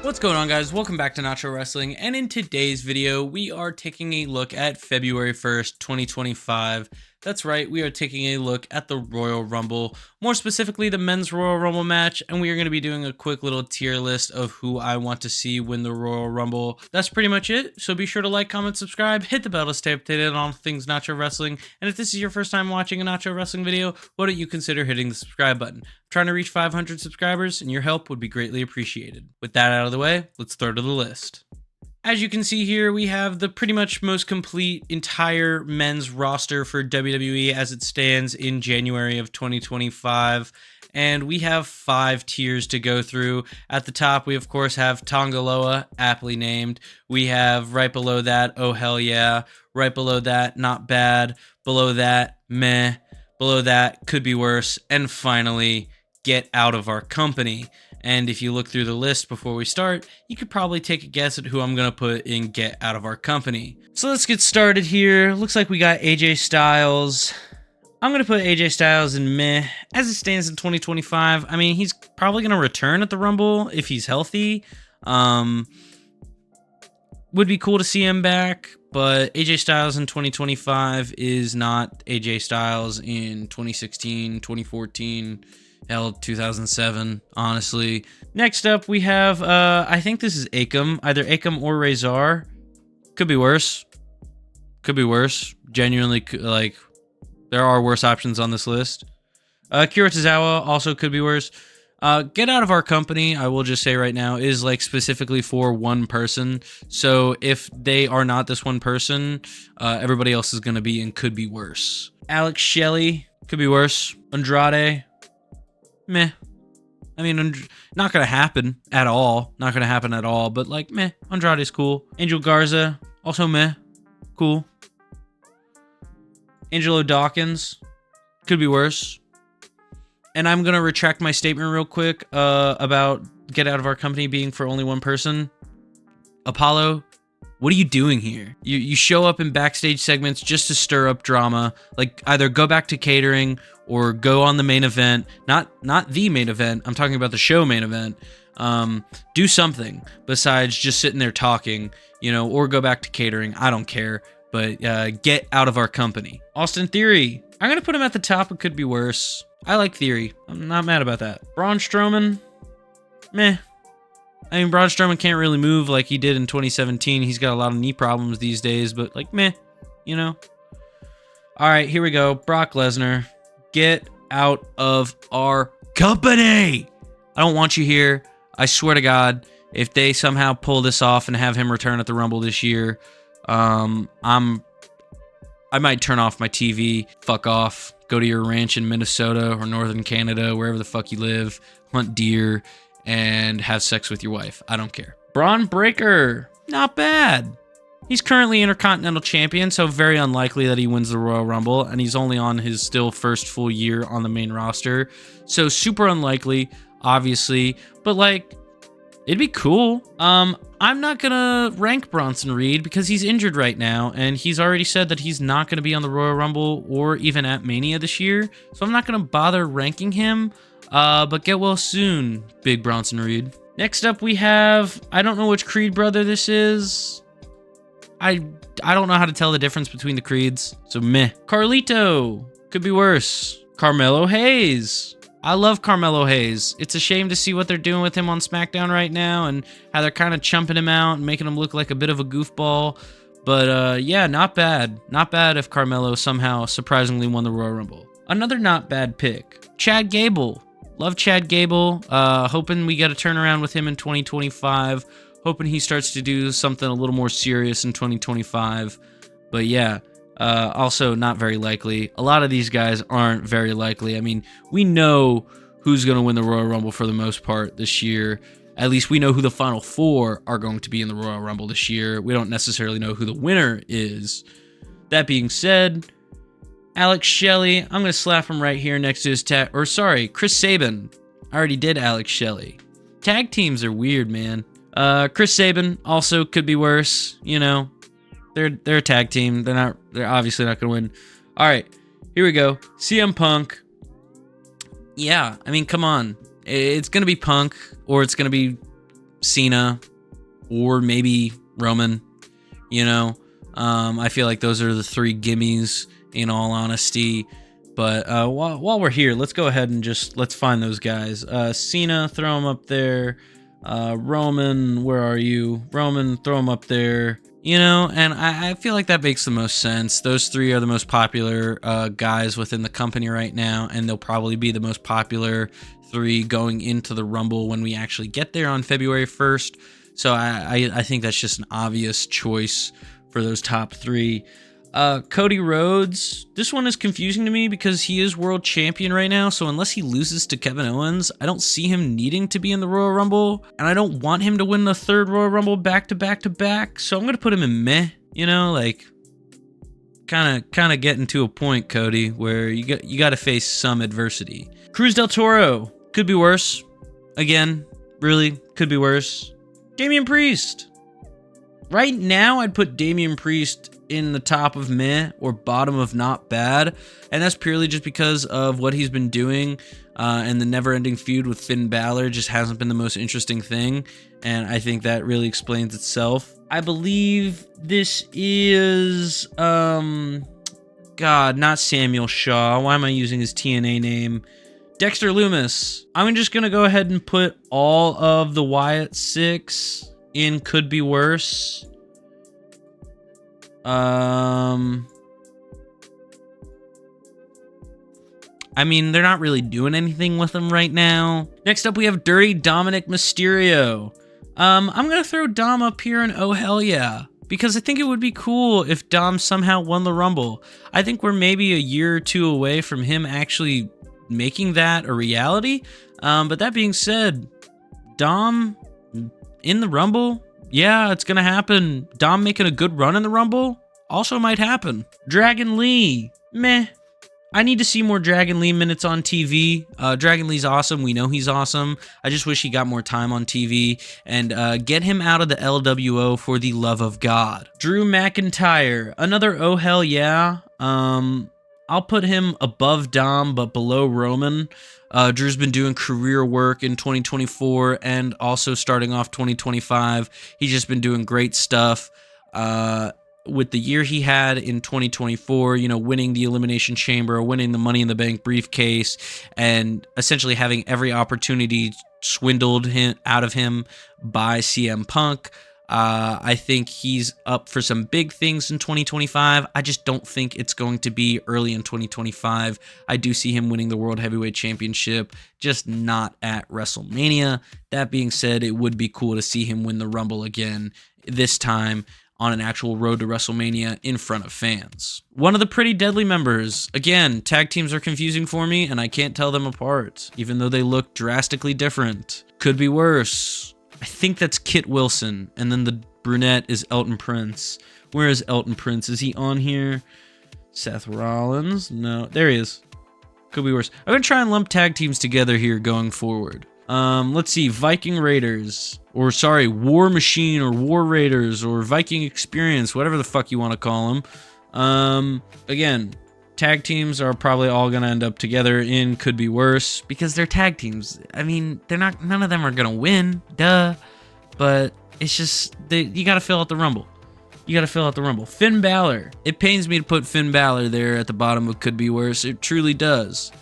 What's going on, guys? Welcome back to Nacho Wrestling, and in today's video we are taking a look at February 1st 2025. That's right, we are taking a look at the Royal Rumble, more specifically the men's Royal Rumble match, and we are going to be doing a quick little tier list of who I want to see win the Royal Rumble. That's pretty much it, so be sure to like, comment, subscribe, hit the bell to stay updated on all things Nacho Wrestling, and if this is your first time watching a Nacho Wrestling video, why don't you consider hitting the subscribe button. I'm trying to reach 500 subscribers, and your help would be greatly appreciated. With that out of the way, let's throw to the list. As you can see here, we have the pretty much most complete entire men's roster for WWE as it stands in January of 2025. And we have 5 tiers to go through. At the top, we of course have Tongaloa, aptly named. We have right below that, oh hell yeah. Right below that, not bad. Below that, meh. Below that, could be worse. And finally, get out of our company. And if you look through the list before we start, you could probably take a guess at who I'm going to put in get out of our company. So let's get started here. Looks like we got AJ Styles. I'm going to put AJ Styles in meh. As it stands in 2025, I mean, he's probably going to return at the Rumble if he's healthy. Would be cool to see him back, but AJ Styles in 2025 is not AJ Styles in 2016, 2014, hell, 2007, honestly. Next up, we have, I think this is Akam. Either Akam or Razor. Could be worse. Could be worse. Genuinely, like, there are worse options on this list. Kira Tozawa also could be worse. Get out of our company, I will just say right now, is like specifically for one person. So if they are not this one person, everybody else is going to be and could be worse. Alex Shelley could be worse. Andrade, meh. I mean, not going to happen at all. Not going to happen at all, but like, meh. Andrade's cool. Angel Garza, also meh. Cool. Angelo Dawkins, could be worse. And I'm going to retract my statement real quick about get out of our company being for only one person. Apollo, what are you doing here? You show up in backstage segments just to stir up drama. Like, either go back to catering or go on the main event. Not the main event. I'm talking about the show main event. Do something besides just sitting there talking, you know, or go back to catering. I don't care. But get out of our company. Austin Theory, I'm going to put him at the top. It could be worse. I like Theory. I'm not mad about that. Braun Strowman, meh. I mean, Braun Strowman can't really move like he did in 2017. He's got a lot of knee problems these days, but like, meh, you know? All right, here we go. Brock Lesnar, get out of our company. I don't want you here. I swear to God, if they somehow pull this off and have him return at the Rumble this year, I might turn off my TV, fuck off, go to your ranch in Minnesota or Northern Canada, wherever the fuck you live, hunt deer, and have sex with your wife. I don't care. Braun Breaker, not bad. He's currently Intercontinental Champion, so very unlikely that he wins the Royal Rumble, and he's only on his still first full year on the main roster. So super unlikely, obviously, but like, it'd be cool. I'm not gonna rank Bronson Reed because he's injured right now, and he's already said that he's not gonna be on the Royal Rumble or even at Mania this year. So I'm not gonna bother ranking him. But get well soon, big Bronson Reed. Next up, we have, I don't know which Creed brother this is. I don't know how to tell the difference between the Creeds, so meh. Carlito, could be worse. Carmelo Hayes. I love Carmelo Hayes. It's a shame to see what they're doing with him on SmackDown right now and how they're kind of chumping him out and making him look like a bit of a goofball. But yeah, not bad. Not bad if Carmelo somehow surprisingly won the Royal Rumble. Another not bad pick. Chad Gable. Love Chad Gable. Hoping we get a turnaround with him in 2025. Hoping he starts to do something a little more serious in 2025. But yeah. Also not very likely. A lot of these guys aren't very likely. I mean, we know who's going to win the Royal Rumble for the most part this year. At least we know who the final 4 are going to be in the Royal Rumble this year. We don't necessarily know who the winner is. That being said, Alex Shelley, I'm going to slap him right here next to his Chris Sabin. I already did Alex Shelley. Tag teams are weird, man. Chris Sabin also could be worse, you know. They're a tag team. They're obviously not going to win. All right, here we go. CM Punk. Yeah, I mean, come on. It's going to be Punk or it's going to be Cena, or maybe Roman. You know, I feel like those are the 3 gimmies, in all honesty. But while we're here, let's go ahead and let's find those guys. Cena, throw him up there. Roman, where are you? Roman, throw him up there. You know, and I feel like that makes the most sense. Those 3 are the most popular guys within the company right now, and they'll probably be the most popular 3 going into the Rumble when we actually get there on February 1st. So I think that's just an obvious choice for those top 3. Cody Rhodes, this one is confusing to me because he is world champion right now, so unless he loses to Kevin Owens, I don't see him needing to be in the Royal Rumble, and I don't want him to win the 3rd Royal Rumble back to back to back, so I'm gonna put him in meh, you know, like kind of getting to a point, Cody, where you got to face some adversity. Cruz del Toro, could be worse. Again, really could be worse. Damian Priest. Right now, I'd put Damian Priest in the top of meh or bottom of not bad, and that's purely just because of what he's been doing, and the never-ending feud with Finn Balor just hasn't been the most interesting thing, and I think that really explains itself. I believe this is, God, not Samuel Shaw. Why am I using his TNA name? Dexter Lumis. I'm just gonna go ahead and put all of the Wyatt 6 in could be worse. I mean, they're not really doing anything with him right now. Next up, we have Dirty Dominic Mysterio. I'm gonna throw Dom up here in oh hell yeah, because I think it would be cool if Dom somehow won the Rumble. I think we're maybe a year or 2 away from him actually making that a reality. But that being said, Dom in the Rumble, yeah, it's gonna happen. Dom making a good run in the Rumble also might happen. Dragon Lee, meh. I need to see more Dragon Lee minutes on TV. Dragon Lee's awesome. We know he's awesome. I just wish he got more time on TV. And get him out of the LWO for the love of God. Drew McIntyre, another oh hell yeah. I'll put him above Dom, but below Roman. Drew's been doing career work in 2024 and also starting off 2025. He's just been doing great stuff. With the year he had in 2024, you know, winning the Elimination Chamber, winning the Money in the Bank briefcase, and essentially having every opportunity swindled out of him by CM Punk. I think he's up for some big things in 2025. I just don't think it's going to be early in 2025. I do see him winning the World Heavyweight Championship, just not at WrestleMania. That being said, it would be cool to see him win the Rumble again, this time on an actual road to WrestleMania in front of fans. One of the Pretty Deadly members. Again, tag teams are confusing for me, and I can't tell them apart, even though they look drastically different. Could be worse. I think that's Kit Wilson, and then the brunette is Elton Prince. Where is Elton Prince? Is he on here? Seth Rollins? No, there he is. Could be worse. I'm gonna try and lump tag teams together here going forward. Let's see, Viking Raiders, or sorry, War Machine, or War Raiders, or Viking Experience, whatever the fuck you want to call them. Again, tag teams are probably all gonna end up together in could be worse because they're tag teams. I mean, they're not. None of them are gonna win, duh. But it's just you gotta fill out the Rumble. You gotta fill out the Rumble. Finn Balor. It pains me to put Finn Balor there at the bottom of could be worse. It truly does.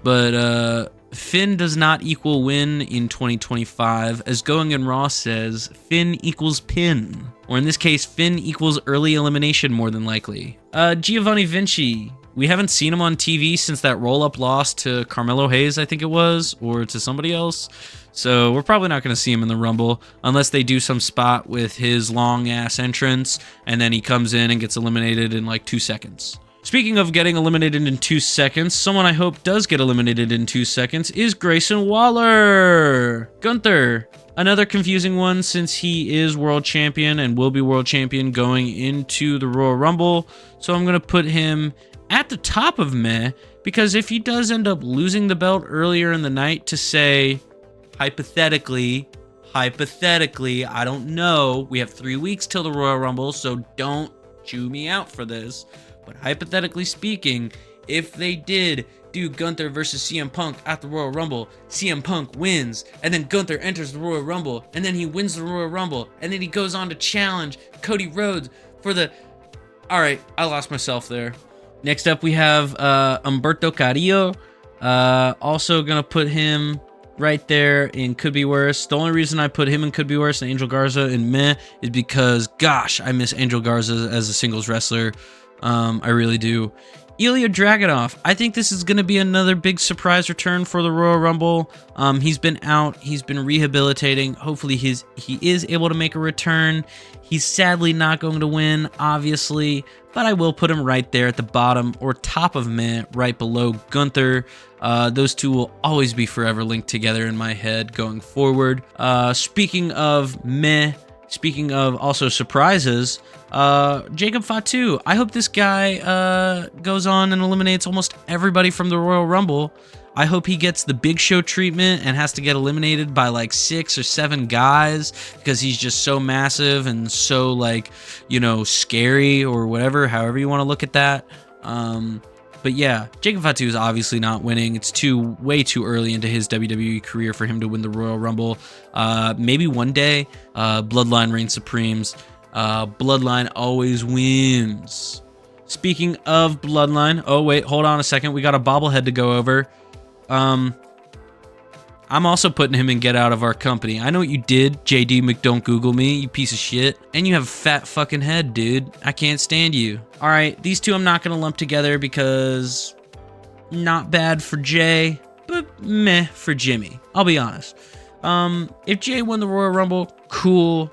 But Finn does not equal win in 2025. As Going in Raw says, Finn equals pin. Or in this case, Finn equals early elimination more than likely. Giovanni Vinci. We haven't seen him on TV since that roll-up loss to Carmelo Hayes, I think it was, or to somebody else. So we're probably not going to see him in the Rumble unless they do some spot with his long-ass entrance, and then he comes in and gets eliminated in like 2 seconds. Speaking of getting eliminated in 2 seconds, someone I hope does get eliminated in 2 seconds is Grayson Waller. Gunther. Another confusing one since he is world champion and will be world champion going into the Royal Rumble. So I'm going to put him at the top of meh, because if he does end up losing the belt earlier in the night to say, hypothetically, I don't know, we have 3 weeks till the Royal Rumble, so don't chew me out for this. But hypothetically speaking, if they did do Gunther versus CM Punk at the Royal Rumble. CM Punk wins, and then Gunther enters the Royal Rumble, and then he wins the Royal Rumble, and then he goes on to challenge Cody Rhodes for the... Alright, I lost myself there. Next up, we have Humberto Carrillo. Also gonna put him right there in Could Be Worse. The only reason I put him in Could Be Worse and Angel Garza in Meh is because, gosh, I miss Angel Garza as a singles wrestler. I really do. Ilya Dragunov. I think this is going to be another big surprise return for the Royal Rumble. He's been out. He's been rehabilitating. Hopefully he is able to make a return. He's sadly not going to win, obviously, but I will put him right there at the bottom or top of Meh, right below Gunther. Those two will always be forever linked together in my head going forward. Speaking of Meh, speaking of also surprises, Jacob Fatu. I hope this guy goes on and eliminates almost everybody from the Royal Rumble. I hope he gets the Big Show treatment and has to get eliminated by like 6 or 7 guys because he's just so massive and so, like, you know, scary or whatever, however you want to look at that. But yeah, Jacob Fatu is obviously not winning. It's way too early into his WWE career for him to win the Royal Rumble. Maybe one day, Bloodline reigns supremes. Bloodline always wins. Speaking of Bloodline, oh wait, hold on a second. We got a bobblehead to go over. I'm also putting him in Get Out of Our Company. I know what you did, JD McDon't Google me, you piece of shit. And you have a fat fucking head, dude. I can't stand you. All right, these two I'm not going to lump together because not bad for Jay, but meh for Jimmy. I'll be honest. If Jay won the Royal Rumble, cool.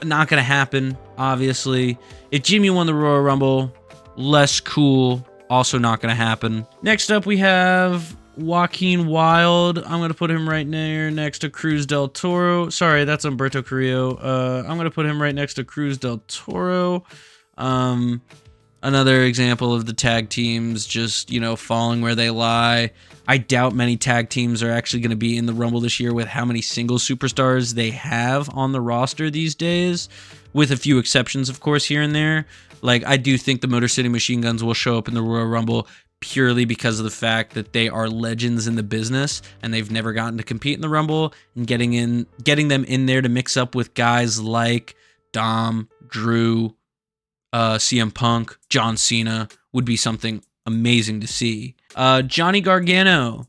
Not going to happen, obviously. If Jimmy won the Royal Rumble, less cool. Also not going to happen. Next up, we have Joaquin Wilde. I'm going to put him right there next to Cruz del Toro. Sorry, that's Humberto Carrillo. I'm going to put him right next to Cruz del Toro. Another example of the tag teams just, you know, falling where they lie. I doubt many tag teams are actually going to be in the Rumble this year with how many single superstars they have on the roster these days, with a few exceptions, of course, here and there. Like, I do think the Motor City Machine Guns will show up in the Royal Rumble purely because of the fact that they are legends in the business and they've never gotten to compete in the Rumble, and getting them in there to mix up with guys like Dom, Drew, CM Punk, John Cena would be something amazing to see. Johnny Gargano.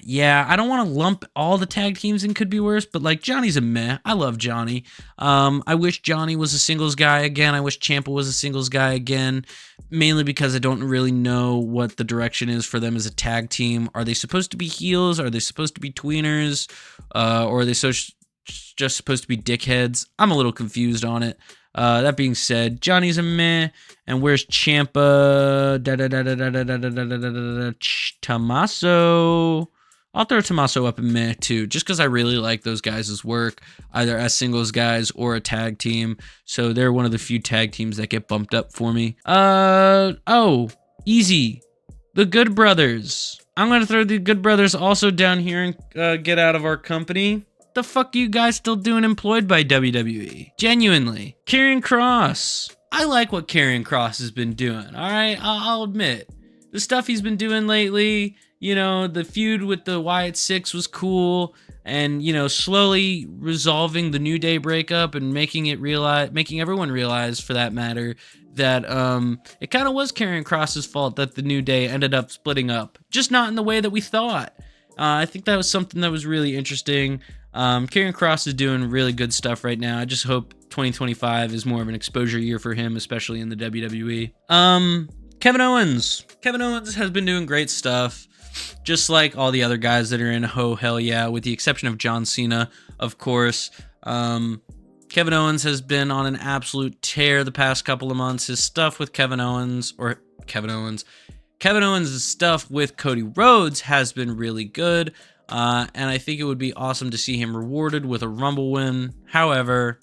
Yeah, I don't want to lump all the tag teams in Could Be Worse, but like Johnny's a meh. I love Johnny. I wish Johnny was a singles guy again. I wish Ciampa was a singles guy again, mainly because I don't really know what the direction is for them as a tag team. Are they supposed to be heels? Are they supposed to be tweeners? Or are they just supposed to be dickheads? I'm a little confused on it. That being said, Johnny's a meh. And where's Ciampa? Tommaso. I'll throw Tommaso up in meh too, just because I really like those guys' work, either as singles guys or a tag team. So they're one of the few tag teams that get bumped up for me. Oh, easy. The Good Brothers. I'm going to throw the Good Brothers also down here and Get Out of Our Company. The fuck are you guys still doing employed by WWE? Genuinely. Karrion Kross. I like what Karrion Kross has been doing, all right? I'll admit. The stuff he's been doing lately, you know, the feud with the Wyatt Six was cool, and, you know, slowly resolving the New Day breakup and making everyone realize, for that matter, that it kind of was Karrion Kross's fault that the New Day ended up splitting up. Just not in the way that we thought. I think that was something that was really interesting. Karrion Kross is doing really good stuff right now. I just hope 2025 is more of an exposure year for him, especially in the WWE. Kevin Owens. Kevin Owens has been doing great stuff, just like all the other guys that are in Oh Hell Yeah, with the exception of John Cena, of course. Kevin Owens has been on an absolute tear the past couple of months. His stuff with Kevin Owens' stuff with Cody Rhodes has been really good. And I think it would be awesome to see him rewarded with a Rumble win. However,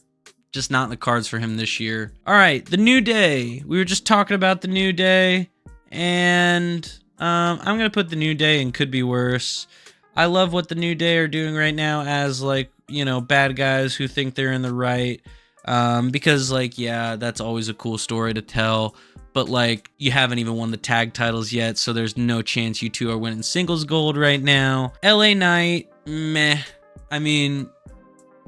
just not in the cards for him this year. All right, the New Day. We were just talking about the New Day, and I'm going to put the New Day in Could Be Worse. I love what the New Day are doing right now as, like, you know, bad guys who think they're in the right. Because, like, yeah, that's always a cool story to tell. but like you haven't even won the tag titles yet, so there's no chance you two are winning singles gold right now. LA Knight, meh. I mean,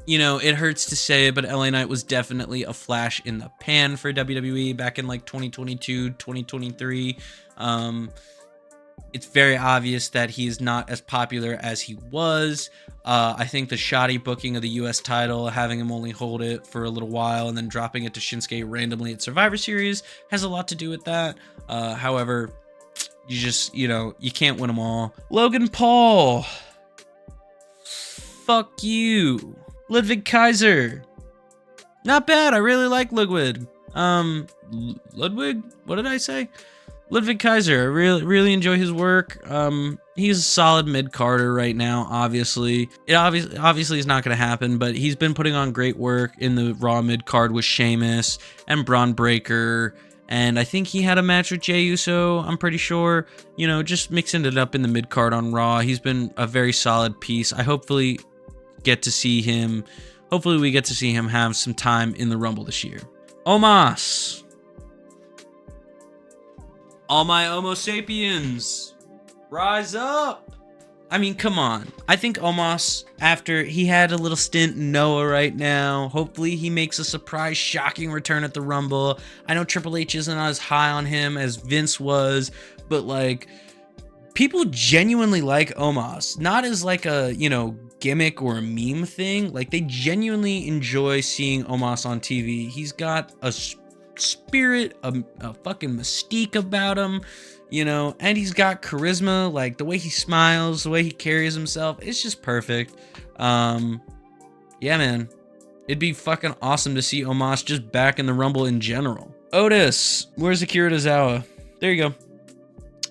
you know, it hurts to say it, but LA Knight was definitely a flash in the pan for WWE back in like 2022, 2023. It's very obvious that he is not as popular as he was. I think the shoddy booking of the US title, having him only hold it for a little while and then dropping it to Shinsuke randomly at Survivor Series has a lot to do with that. However, you just, you know, you can't win them all. Logan Paul. Fuck you. Ludwig Kaiser. Not bad. I really like Ludwig. Ludwig? What did I say? Ludwig Kaiser. I really enjoy his work. He's a solid mid-carder right now, obviously. It obviously is not going to happen, but he's been putting on great work in the Raw mid-card with Sheamus and Braun Breaker. And I think he had a match with Jey Uso, I'm pretty sure. You know, just mixing it up in the mid-card on Raw. He's been a very solid piece. I hopefully get to see him. Hopefully we get to see him have some time in the Rumble this year. Omos. All my Homo sapiens, rise up. I mean, come on. I think Omos, after he had a little stint in Noah right now, hopefully he makes a surprise, shocking return at the Rumble. I know Triple H isn't as high on him as Vince was, but like, people genuinely like Omos. Not as like a, you know, gimmick or a meme thing. Like, they genuinely enjoy seeing Omos on TV. He's got a spirit, a fucking mystique about him, you know, and he's got charisma. Like, the way he smiles, the way he carries himself, it's just perfect. Yeah, man, it'd be fucking awesome to see Omos just back in the Rumble in general. Otis, where's Akira Tozawa? There you go.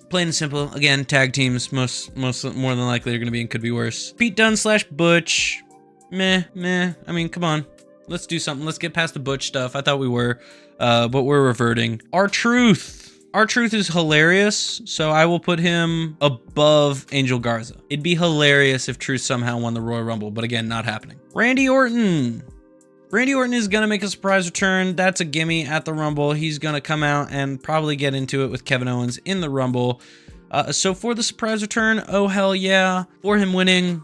Plain and simple. Again, tag teams, more than likely are going to be and could be worse. Pete Dunne / Butch, meh. I mean, come on, let's do something. Let's get past the Butch stuff. I thought we were, but we're reverting. R-Truth is hilarious, so I will put him above Angel Garza. It'd be hilarious if Truth somehow won the Royal Rumble, but again, not happening. Randy Orton is gonna make a surprise return. That's a gimme at the Rumble. He's gonna come out and probably get into it with Kevin Owens in the Rumble. So for the surprise return, oh hell yeah. For him winning,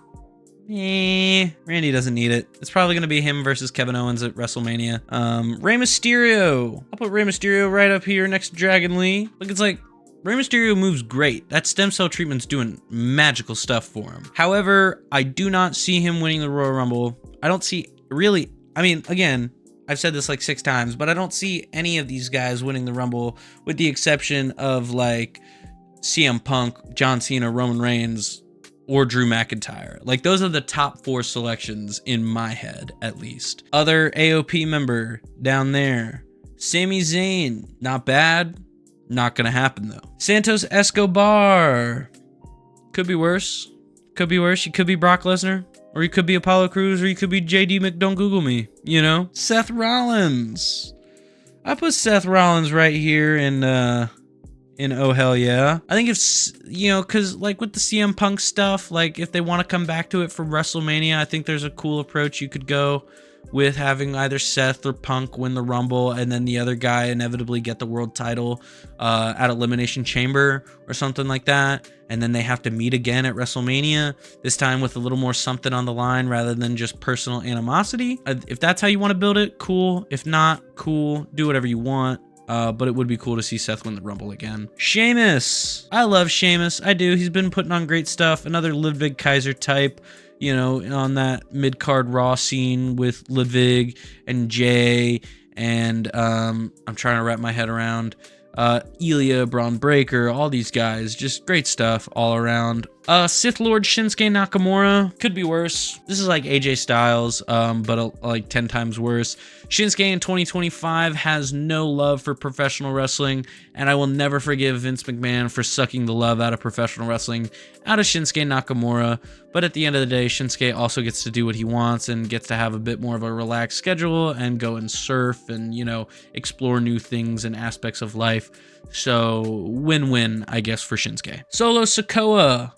Randy doesn't need it. It's probably gonna be him versus Kevin Owens at WrestleMania. Rey Mysterio. I'll put Rey Mysterio right up here next to Dragon Lee. Look, it's like, Rey Mysterio moves great. That stem cell treatment's doing magical stuff for him. However, I do not see him winning the Royal Rumble. I don't see really, I mean, again, I've said this like 6 times, but I don't see any of these guys winning the Rumble with the exception of like CM Punk, John Cena, Roman Reigns, or Drew McIntyre. Like, those are the top 4 selections in my head, at least. Other AOP member down there, Sami Zayn, not bad. Not gonna happen though. Santos Escobar, could be worse. Could be worse. You could be Brock Lesnar, or you could be Apollo Crews, or you could be JD McDon't Google me. You know, Seth Rollins. I put Seth Rollins right here in oh hell yeah. I think if, you know, because like with the CM Punk stuff, like if they want to come back to it for WrestleMania, I think there's a cool approach you could go with having either Seth or Punk win the Rumble and then the other guy inevitably get the world title at Elimination Chamber or something like that. And then they have to meet again at WrestleMania, this time with a little more something on the line rather than just personal animosity. If that's how you want to build it, cool. If not, cool. Do whatever you want. But it would be cool to see Seth win the Rumble again. Sheamus. I love Sheamus. I do. He's been putting on great stuff. Another Ludwig Kaiser type, you know, on that mid-card Raw scene with Ludwig and Jay. And I'm trying to wrap my head around Ilya, Braun Breaker, all these guys. Just great stuff all around. Sith Lord Shinsuke Nakamura. Could be worse. This is like AJ Styles, but like 10 times worse. Shinsuke in 2025 has no love for professional wrestling, and I will never forgive Vince McMahon for sucking the love out of professional wrestling out of Shinsuke Nakamura. But at the end of the day, Shinsuke also gets to do what he wants and gets to have a bit more of a relaxed schedule and go and surf and, you know, explore new things and aspects of life. So win-win, I guess, for Shinsuke. Solo Sikoa.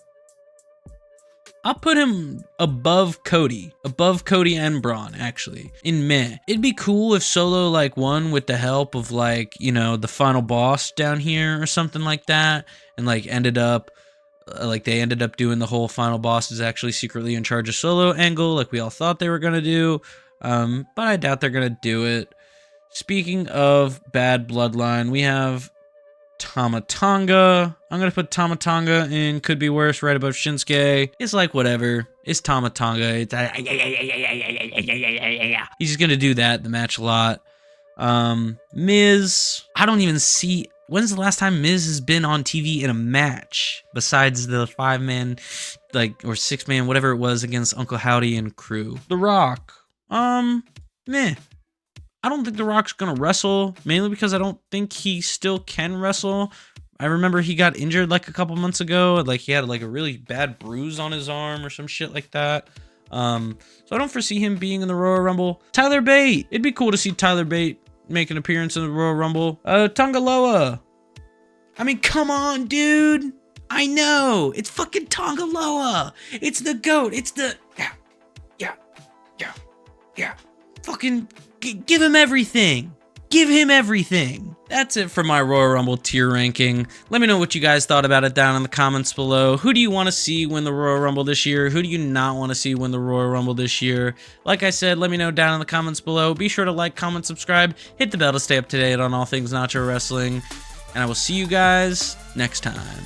I'll put him above Cody and Braun, actually, in meh. It'd be cool if Solo, like, won with the help of, like, you know, the final boss down here or something like that, and, like, ended up, like, they ended up doing the whole final boss is actually secretly in charge of Solo angle, like we all thought they were gonna do, but I doubt they're gonna do it. Speaking of bad bloodline, we have Tama Tonga. I'm gonna put Tama Tonga in could be worse, right above Shinsuke. It's like whatever. It's Tama Tonga. It's he's just gonna do that the match a lot. Miz. I don't even see. When's the last time Miz has been on TV in a match besides the 5-man, like, or 6-man, whatever it was against Uncle Howdy and crew? The Rock. Meh. I don't think The Rock's gonna wrestle, mainly because I don't think he still can wrestle. I remember he got injured like a couple months ago. Like he had like a really bad bruise on his arm or some shit like that. So I don't foresee him being in the Royal Rumble. Tyler Bate. It'd be cool to see Tyler Bate make an appearance in the Royal Rumble. Tongaloa. I mean, come on, dude. I know. It's fucking Tongaloa. It's the GOAT. It's the... Yeah. Fucking... Give him everything. Give him everything. That's it for my Royal Rumble tier ranking. Let me know what you guys thought about it down in the comments below. Who do you want to see win the Royal Rumble this year? Who do you not want to see win the Royal Rumble this year? Like I said, let me know down in the comments below. Be sure to like, comment, subscribe, hit the bell to stay up to date on all things Nacho Wrestling. And I will see you guys next time.